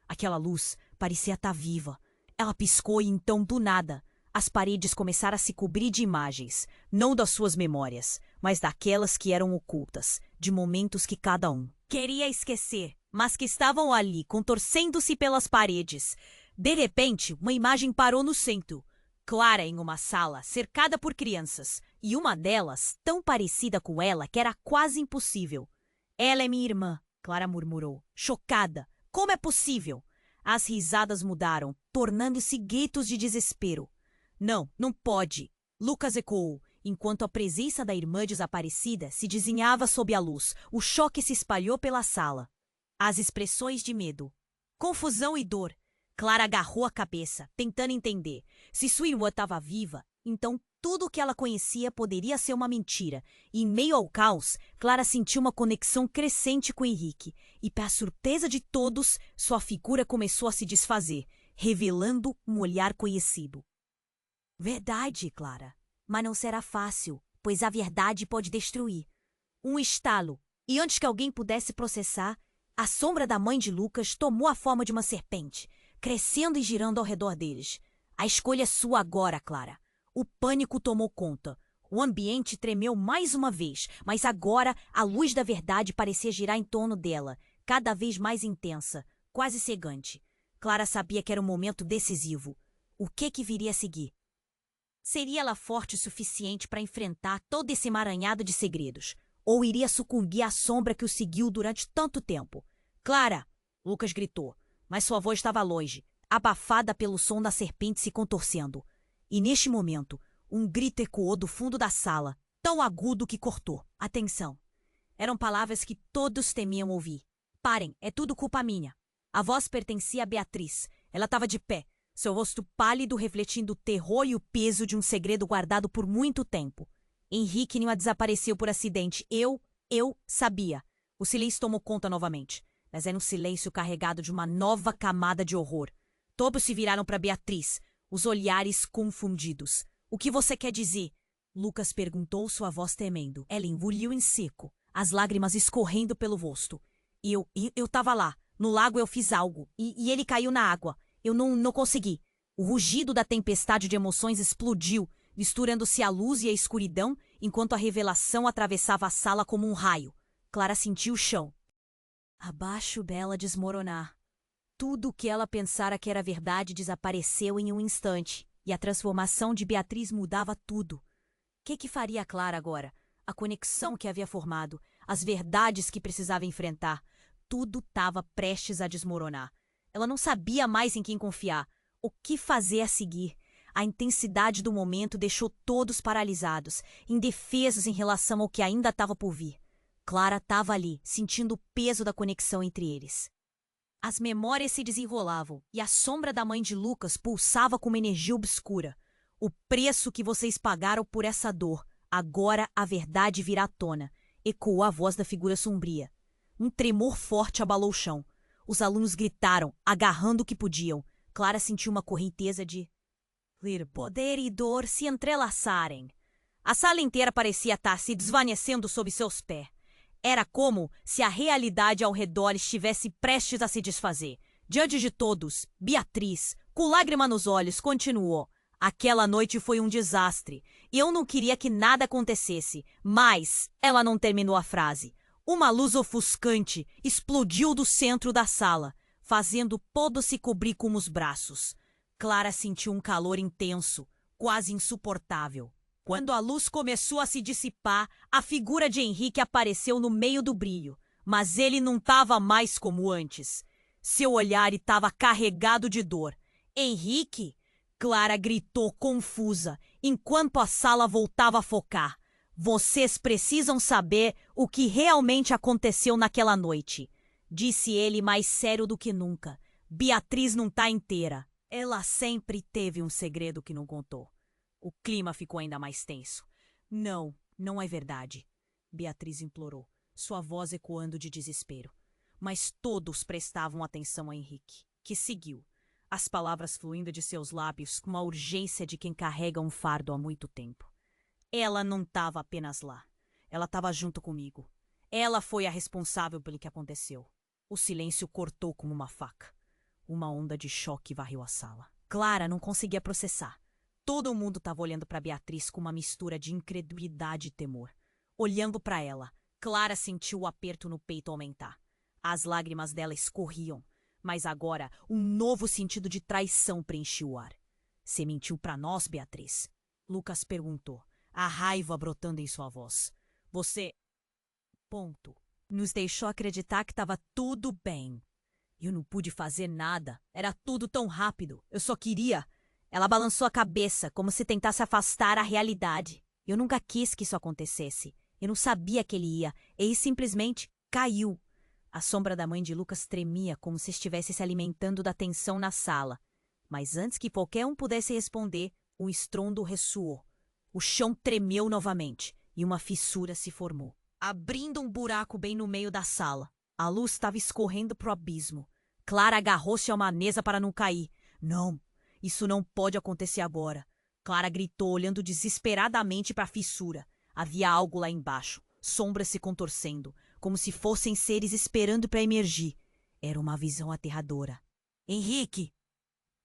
Aquela luz parecia estar viva. Ela piscou e então, do nada, as paredes começaram a se cobrir de imagens, não das suas memórias, mas daquelas que eram ocultas, de momentos que cada um queria esquecer, mas que estavam ali, contorcendo-se pelas paredes. De repente, uma imagem parou no centro. Clara em uma sala, cercada por crianças, e uma delas tão parecida com ela que era quase impossível. Ela é minha irmã, Clara murmurou, chocada. Como é possível? As risadas mudaram, tornando-se gritos de desespero. Não, não pode. Lucas ecoou, enquanto a presença da irmã desaparecida se desenhava sob a luz. O choque se espalhou pela sala. As expressões de medo, confusão e dor. Clara agarrou a cabeça, tentando entender. Se sua irmã estava viva, então tudo o que ela conhecia poderia ser uma mentira. E, em meio ao caos, Clara sentiu uma conexão crescente com Henrique. E, para a surpresa de todos, sua figura começou a se desfazer. revelando um olhar conhecido. Verdade, Clara. Mas não será fácil, pois a verdade pode destruir. Um estalo, e antes que alguém pudesse processar, a sombra da mãe de Lucas tomou a forma de uma serpente, crescendo e girando ao redor deles. A escolha é sua agora, Clara. O pânico tomou conta. O ambiente tremeu mais uma vez, mas agora a luz da verdade parecia girar em torno dela, cada vez mais intensa, quase cegante. Clara sabia que era um momento decisivo. O que viria a seguir? Seria ela forte o suficiente para enfrentar todo esse emaranhado de segredos? Ou iria sucumbir à sombra que o seguiu durante tanto tempo? Clara! Lucas gritou, mas sua voz estava longe, abafada pelo som da serpente se contorcendo. E neste momento, um grito ecoou do fundo da sala, tão agudo que cortou. Atenção! Eram palavras que todos temiam ouvir. Parem, é tudo culpa minha. A voz pertencia a Beatriz. Ela estava de pé, seu rosto pálido refletindo o terror e o peso de um segredo guardado por muito tempo. Henrique não desapareceu por acidente. Eu sabia. O silêncio tomou conta novamente, mas era um silêncio carregado de uma nova camada de horror. Todos se viraram para Beatriz, os olhares confundidos. O que você quer dizer? Lucas perguntou, sua voz tremendo. Ela engoliu em seco, as lágrimas escorrendo pelo rosto. Eu tava lá. No lago eu fiz algo, e ele caiu na água. Eu não consegui. O rugido da tempestade de emoções explodiu, misturando-se à luz e à escuridão, enquanto a revelação atravessava a sala como um raio. Clara sentiu o chão abaixo dela desmoronar. Tudo o que ela pensara que era verdade desapareceu em um instante, e a transformação de Beatriz mudava tudo. Que faria a Clara agora? A conexão que havia formado, as verdades que precisava enfrentar. Tudo estava prestes a desmoronar. Ela não sabia mais em quem confiar. O que fazer a seguir? A intensidade do momento deixou todos paralisados, indefesos em relação ao que ainda estava por vir. Clara estava ali, sentindo o peso da conexão entre eles. As memórias se desenrolavam e a sombra da mãe de Lucas pulsava com uma energia obscura. O preço que vocês pagaram por essa dor. Agora a verdade virá à tona. Ecoou a voz da figura sombria. Um tremor forte abalou o chão. Os alunos gritaram, agarrando o que podiam. Clara sentiu uma correnteza de poder e dor se entrelaçarem. A sala inteira parecia estar se desvanecendo sob seus pés. Era como se a realidade ao redor estivesse prestes a se desfazer. Diante de todos, Beatriz, com lágrima nos olhos, continuou. Aquela noite foi um desastre. Eu não queria que nada acontecesse, mas ela não terminou a frase. Uma luz ofuscante explodiu do centro da sala, fazendo todos se cobrir com os braços. Clara sentiu um calor intenso, quase insuportável. Quando a luz começou a se dissipar, a figura de Henrique apareceu no meio do brilho, mas ele não estava mais como antes. Seu olhar estava carregado de dor. Henrique? Clara gritou confusa, enquanto a sala voltava a focar. Vocês precisam saber o que realmente aconteceu naquela noite, disse ele mais sério do que nunca. Beatriz não está inteira. Ela sempre teve um segredo que não contou. O clima ficou ainda mais tenso. Não é verdade, Beatriz implorou, sua voz ecoando de desespero. Mas todos prestavam atenção a Henrique, que seguiu, as palavras fluindo de seus lábios com a urgência de quem carrega um fardo há muito tempo. Ela não estava apenas lá. Ela estava junto comigo. Ela foi a responsável pelo que aconteceu. O silêncio cortou como uma faca. Uma onda de choque varreu a sala. Clara não conseguia processar. Todo mundo estava olhando para Beatriz com uma mistura de incredulidade e temor. Olhando para ela, Clara sentiu o aperto no peito aumentar. As lágrimas dela escorriam, mas agora um novo sentido de traição preencheu o ar. Você mentiu para nós, Beatriz? Lucas perguntou, a raiva brotando em sua voz. Você... Nos deixou acreditar que estava tudo bem. Eu não pude fazer nada. Era tudo tão rápido. Eu só queria... Ela balançou a cabeça, como se tentasse afastar a realidade. Eu nunca quis que isso acontecesse. Eu não sabia que ele ia. Ele simplesmente caiu. A sombra da mãe de Lucas tremia, como se estivesse se alimentando da tensão na sala. Mas antes que qualquer um pudesse responder, um estrondo ressoou. O chão tremeu novamente, e uma fissura se formou, abrindo um buraco bem no meio da sala. A luz estava escorrendo para o abismo. Clara agarrou-se a uma mesa para não cair, Não, isso não pode acontecer agora. Clara gritou, olhando desesperadamente para a fissura. Havia algo lá embaixo, sombras se contorcendo, como se fossem seres esperando para emergir. Era uma visão aterradora. Henrique!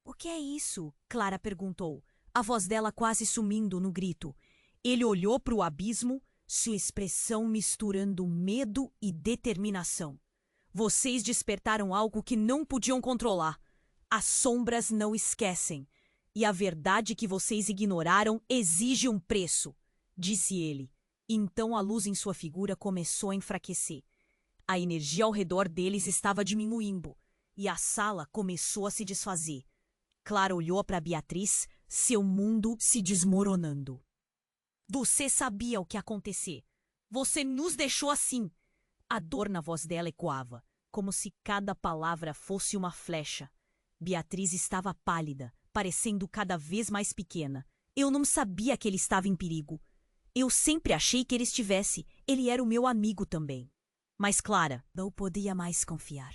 O que é isso? Clara perguntou, a voz dela quase sumindo no grito. Ele olhou para o abismo, sua expressão misturando medo e determinação. Vocês despertaram algo que não podiam controlar. As sombras não esquecem. E a verdade que vocês ignoraram exige um preço, disse ele. Então a luz em sua figura começou a enfraquecer. A energia ao redor deles estava diminuindo, e a sala começou a se desfazer. Clara olhou para Beatriz, seu mundo se desmoronando. Você sabia o que ia acontecer. Você nos deixou assim. A dor na voz dela ecoava, como se cada palavra fosse uma flecha. Beatriz estava pálida, parecendo cada vez mais pequena. Eu não sabia que ele estava em perigo. Eu sempre achei que ele estivesse. Ele era o meu amigo também. Mas Clara não podia mais confiar.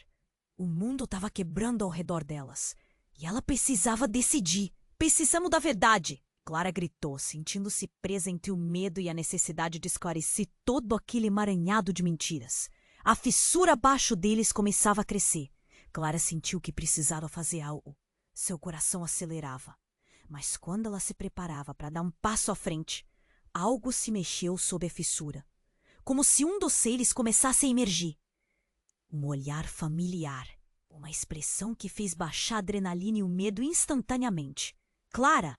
O mundo estava quebrando ao redor delas. E ela precisava decidir. Precisamos da verdade! Clara gritou, sentindo-se presa entre o medo e a necessidade de esclarecer todo aquele emaranhado de mentiras. A fissura abaixo deles começava a crescer. Clara sentiu que precisava fazer algo. Seu coração acelerava. Mas quando ela se preparava para dar um passo à frente, algo se mexeu sob a fissura. Como se um dos seres começasse a emergir. Um olhar familiar. Uma expressão que fez baixar a adrenalina e o medo instantaneamente. Clara!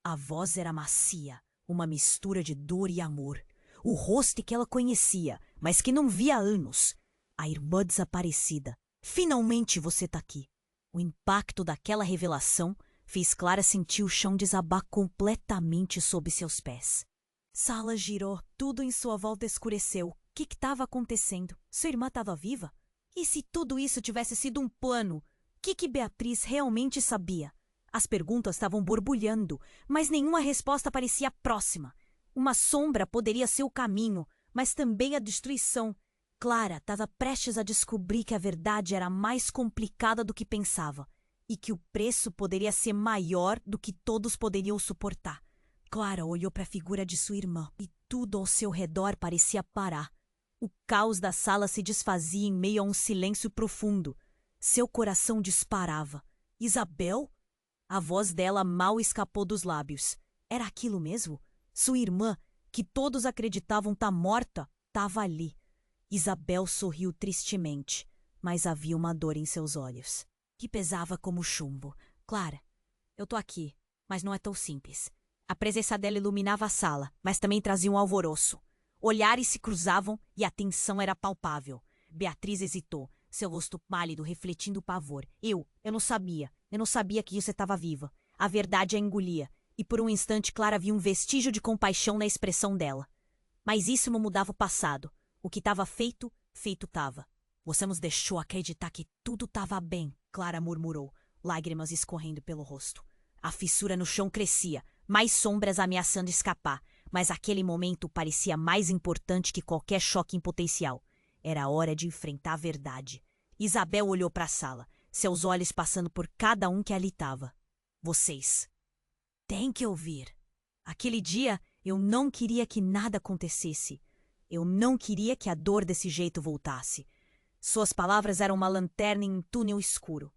A voz era macia, uma mistura de dor e amor. O rosto que ela conhecia, mas que não via há anos. A irmã desaparecida. Finalmente você tá aqui. O impacto daquela revelação fez Clara sentir o chão desabar completamente sob seus pés. Sala girou, tudo em sua volta escureceu. O que estava acontecendo? Sua irmã estava viva? E se tudo isso tivesse sido um plano? O que Beatriz realmente sabia? As perguntas estavam borbulhando, mas nenhuma resposta parecia próxima. Uma sombra poderia ser o caminho, mas também a destruição. Clara estava prestes a descobrir que a verdade era mais complicada do que pensava e que o preço poderia ser maior do que todos poderiam suportar. Clara olhou para a figura de sua irmã e tudo ao seu redor parecia parar. O caos da sala se desfazia em meio a um silêncio profundo. Seu coração disparava. Isabel? A voz dela mal escapou dos lábios. Era aquilo mesmo? Sua irmã, que todos acreditavam estar morta, estava ali. Isabel sorriu tristemente, mas havia uma dor em seus olhos, que pesava como chumbo. Clara, eu tô aqui, mas não é tão simples. A presença dela iluminava a sala, mas também trazia um alvoroço. Olhares se cruzavam e a tensão era palpável. Beatriz hesitou, seu rosto pálido refletindo o pavor. Eu não sabia. Eu não sabia que você estava viva. A verdade a engolia, e por um instante Clara viu um vestígio de compaixão na expressão dela. Mas isso não mudava o passado. O que estava feito, feito estava. Você nos deixou acreditar que tudo estava bem, Clara murmurou, lágrimas escorrendo pelo rosto. A fissura no chão crescia, mais sombras ameaçando escapar, mas aquele momento parecia mais importante que qualquer choque em potencial. Era hora de enfrentar a verdade. Isabel olhou para a sala, seus olhos passando por cada um que ali estava. Vocês têm que ouvir. Aquele dia eu não queria que nada acontecesse. Eu não queria que a dor desse jeito voltasse. Suas palavras eram uma lanterna em um túnel escuro.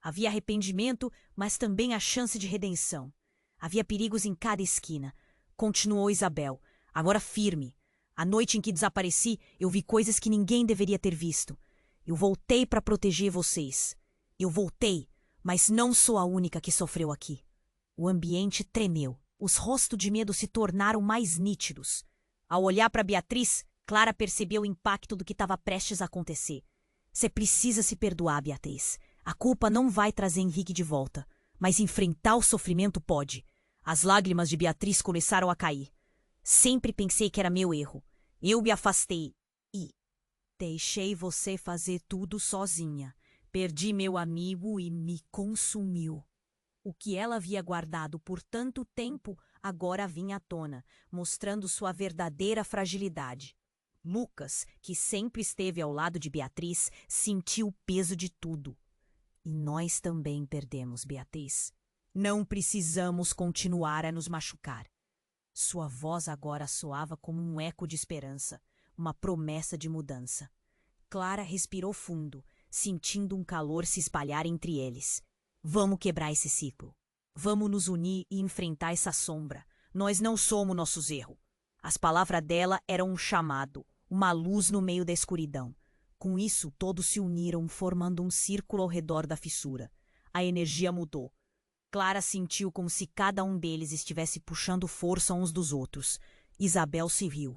Havia arrependimento, mas também a chance de redenção. Havia perigos em cada esquina. Continuou Isabel, agora firme. A noite em que desapareci, eu vi coisas que ninguém deveria ter visto. Eu voltei para proteger vocês. Eu voltei, mas não sou a única que sofreu aqui. O ambiente tremeu. Os rostos de medo se tornaram mais nítidos. Ao olhar para Beatriz, Clara percebeu o impacto do que estava prestes a acontecer. Você precisa se perdoar, Beatriz. A culpa não vai trazer Henrique de volta, mas enfrentar o sofrimento pode. As lágrimas de Beatriz começaram a cair. Sempre pensei que era meu erro. Eu me afastei e deixei você fazer tudo sozinha. Perdi meu amigo e me consumiu. O que ela havia guardado por tanto tempo agora vinha à tona, mostrando sua verdadeira fragilidade. Lucas, que sempre esteve ao lado de Beatriz, sentiu o peso de tudo. E nós também perdemos, Beatriz. Não precisamos continuar a nos machucar. Sua voz agora soava como um eco de esperança, uma promessa de mudança. Clara respirou fundo, sentindo um calor se espalhar entre eles. Vamos quebrar esse ciclo. Vamos nos unir e enfrentar essa sombra. Nós não somos nossos erros. As palavras dela eram um chamado, uma luz no meio da escuridão. Com isso, todos se uniram, formando um círculo ao redor da fissura. A energia mudou. Clara sentiu como se cada um deles estivesse puxando força uns dos outros. Isabel se riu.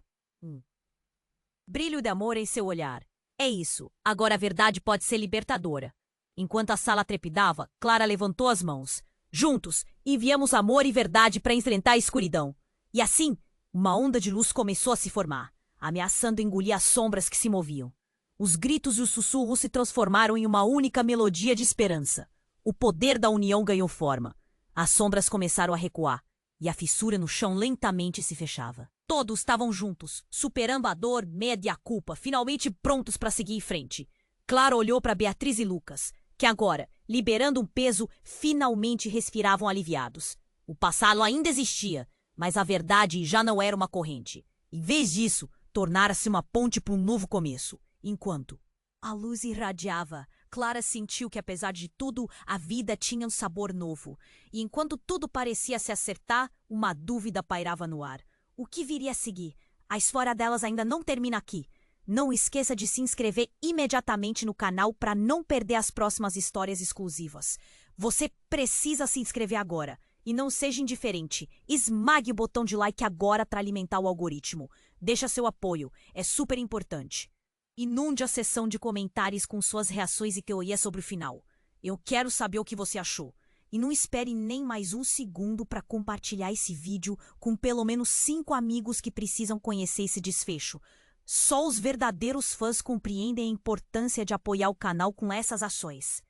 Brilho de amor em seu olhar. É isso. Agora a verdade pode ser libertadora. Enquanto a sala trepidava, Clara levantou as mãos. Juntos, enviamos amor e verdade para enfrentar a escuridão. E assim, uma onda de luz começou a se formar, ameaçando engolir as sombras que se moviam. Os gritos e os sussurros se transformaram em uma única melodia de esperança. O poder da união ganhou forma. As sombras começaram a recuar, e a fissura no chão lentamente se fechava. Todos estavam juntos, superando a dor, medo e a culpa, finalmente prontos para seguir em frente. Clara olhou para Beatriz e Lucas, que agora, liberando um peso, finalmente respiravam aliviados. O passado ainda existia, mas a verdade já não era uma corrente. Em vez disso, tornara-se uma ponte para um novo começo. Enquanto a luz irradiava, Clara sentiu que, apesar de tudo, a vida tinha um sabor novo. E enquanto tudo parecia se acertar, uma dúvida pairava no ar. O que viria a seguir? A história delas ainda não termina aqui. Não esqueça de se inscrever imediatamente no canal para não perder as próximas histórias exclusivas. Você precisa se inscrever agora. E não seja indiferente. Esmague o botão de like agora para alimentar o algoritmo. Deixa seu apoio. É super importante. Inunde a seção de comentários com suas reações e teorias sobre o final. Eu quero saber o que você achou. E não espere nem mais um segundo para compartilhar esse vídeo com pelo menos 5 amigos que precisam conhecer esse desfecho. Só os verdadeiros fãs compreendem a importância de apoiar o canal com essas ações.